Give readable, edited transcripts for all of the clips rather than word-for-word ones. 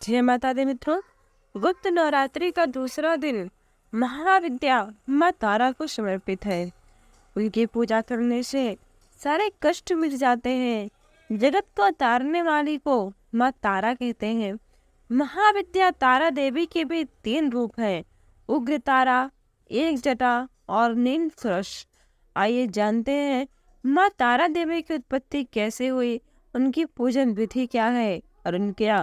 जय माता दी मित्रों। गुप्त नवरात्रि का दूसरा दिन महाविद्या माँ तारा को समर्पित है। उनकी पूजा करने से सारे कष्ट मिट जाते हैं। जगत को तारने वाली को माँ तारा कहते हैं। महाविद्या तारा देवी के भी 3 रूप हैं, उग्र तारा, एक जटा और नील सूरज। आइए जानते हैं माँ तारा देवी की उत्पत्ति कैसे हुई, उनकी पूजन विधि क्या है और उनके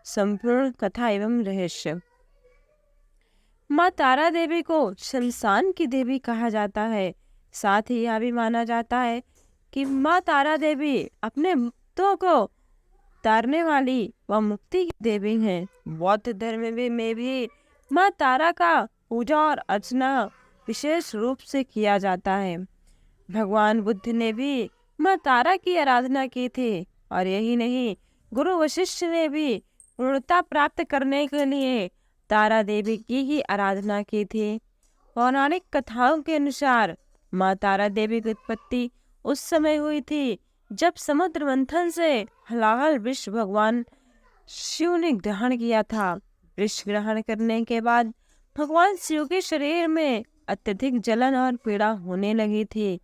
संपूर्ण कथा एवं रहस्य। माँ तारा देवी को शमशान की देवी कहा जाता है। साथ ही यह भी माना जाता है कि माँ तारा देवी अपने भक्तों को तारने वाली व मुक्ति की देवी हैं। बौद्ध धर्म में भी माँ तारा का पूजा और अर्चना विशेष रूप से किया जाता है। भगवान बुद्ध ने भी माँ तारा की आराधना की थी और यही नहीं, गुरु वशिष्ठ ने भी पूर्णता प्राप्त करने के लिए तारा देवी की ही आराधना की थी। पौराणिक कथाओं के अनुसार माँ तारा देवी की उत्पत्ति उस समय हुई थी जब समुद्र मंथन से हलाहल विष भगवान शिव ने ग्रहण किया था। विष ग्रहण करने के बाद भगवान शिव के शरीर में अत्यधिक जलन और पीड़ा होने लगी थी।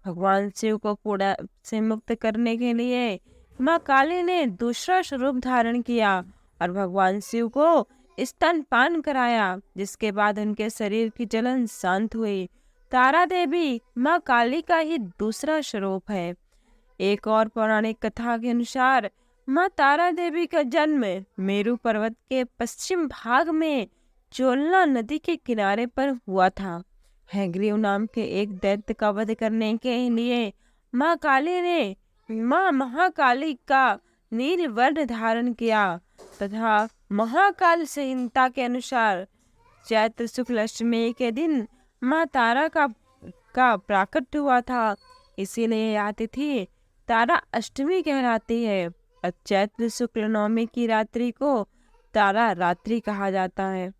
भगवान शिव को पीड़ा से मुक्त करने के लिए माँ काली ने दूसरा स्वरूप धारण किया और भगवान शिव को स्तनपान कराया, जिसके बाद उनके शरीर की जलन शांत हुई। तारा देवी माँ काली का ही दूसरा स्वरूप है। एक और पौराणिक कथा के अनुसार माँ तारा देवी का जन्म मेरू पर्वत के पश्चिम भाग में चोलना नदी के किनारे पर हुआ था। हैग्रीव नाम के एक दैत्य का वध करने के लिए माँ काली ने माँ महाकाली का नील वर्ण धारण किया तथा महाकाल संहिता के अनुसार चैत्र शुक्ल अष्टमी के दिन माँ तारा का प्राकट्य हुआ था। इसीलिए यह तिथि तारा अष्टमी कहलाती है और चैत्र शुक्ल नवमी की रात्रि को तारा रात्रि कहा जाता है।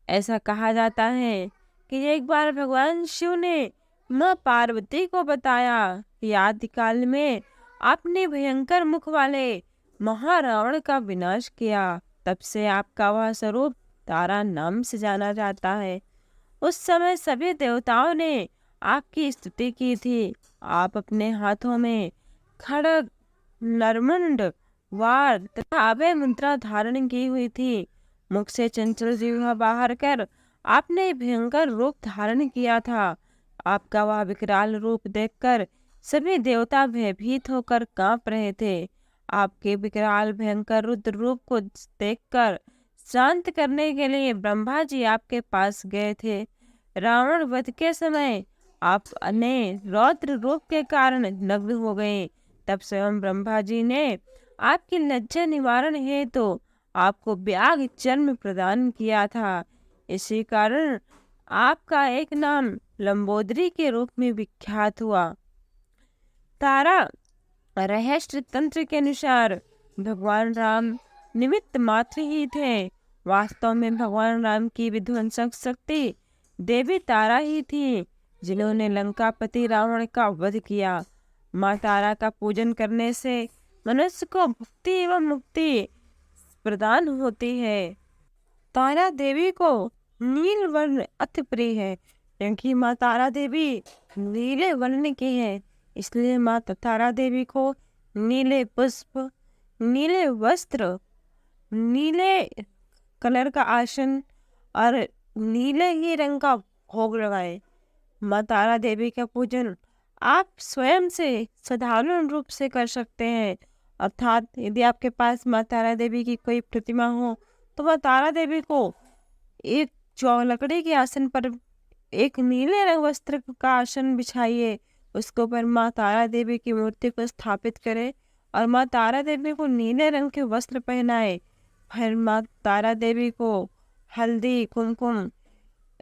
ऐसा कहा जाता है कि एक बार भगवान शिव ने माँ पार्वती को बताया कि आदिकाल में आपने भयंकर मुख वाले महारावण का विनाश किया। तब से आपका वह स्वरूप तारा नाम से जाना जाता है। उस समय सभी देवताओं ने आपकी स्तुति की थी। आप अपने हाथों में खड्ग, नरमुंड, वार तथा अभय मुद्रा धारण की हुई थी। मुख से चंचल जिह्वा बाहर कर आपने भयंकर रूप धारण किया था। आपका वह विकराल रूप देखकर सभी देवता भयभीत होकर कांप रहे थे। आपके विकराल भयंकर रुद्र रूप को देखकर शांत करने के लिए ब्रह्मा जी आपके पास गए थे। रावण वध के समय आप ने रौद्र रूप के कारण नग्न हो गए। तब स्वयं ब्रह्मा जी ने आपकी लज्जा निवारण हेतु आपको व्याघ्र जन्म प्रदान किया था। इसी कारण आपका एक नाम लंबोदरी के रूप में विख्यात हुआ। तारा रहस्य तंत्र के अनुसार भगवान राम निमित्त मात्र ही थे। वास्तव में भगवान राम की विध्वंसक शक्ति देवी तारा ही थी, जिन्होंने लंकापति रावण का वध किया। माँ तारा का पूजन करने से मनुष्य को भक्ति एवं मुक्ति प्रदान होती है। तारा देवी को नील वर्ण अति प्रिय है, क्योंकि माँ तारा देवी नीले वर्ण की है। इसलिए माँ तारा देवी को नीले पुष्प, नीले वस्त्र, नीले कलर का आसन और नीले ही रंग का भोग लगाए। माँ तारा देवी का पूजन आप स्वयं से साधारण रूप से कर सकते हैं। अर्थात यदि आपके पास माँ तारा देवी की कोई प्रतिमा हो तो माँ तारा देवी को एक लकड़ी के आसन पर एक नीले रंग वस्त्र का आसन बिछाइए, उसके ऊपर माँ तारा देवी की मूर्ति को स्थापित करें और माँ तारा देवी को नीले रंग के वस्त्र पहनाए। फिर माँ तारा देवी को हल्दी, कुमकुम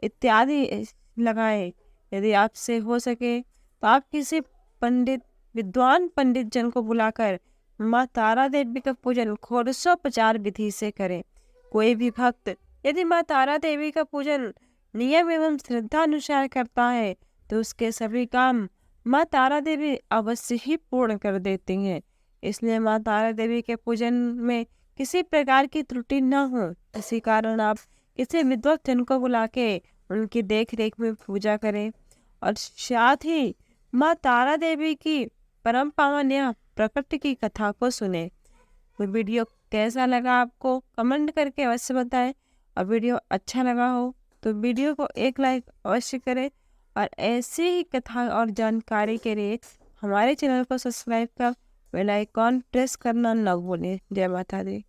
इत्यादि लगाए। यदि आपसे हो सके तो आप किसी विद्वान पंडित जन को बुलाकर माँ तारा देवी का पूजन षोडशोपचार विधि से करें। कोई भी भक्त यदि माँ तारा देवी का पूजन नियम एवं श्रद्धा अनुसार करता है तो उसके सभी काम माँ तारा देवी अवश्य ही पूर्ण कर देती हैं। इसलिए माँ तारा देवी के पूजन में किसी प्रकार की त्रुटि न हो। इसी कारण आप किसी विद्वत जन को बुला के उनकी देख रेख में पूजा करें और साथ ही माँ तारा देवी की परम पावन या प्रकृति की कथा को सुने। तो वीडियो कैसा लगा आपको कमेंट करके अवश्य बताएं, और वीडियो अच्छा लगा हो तो वीडियो को एक लाइक अवश्य करें, और ऐसी ही कथा और जानकारी के लिए हमारे चैनल को सब्सक्राइब कर बेल आइकॉन प्रेस करना न भूलें। जय माता दी।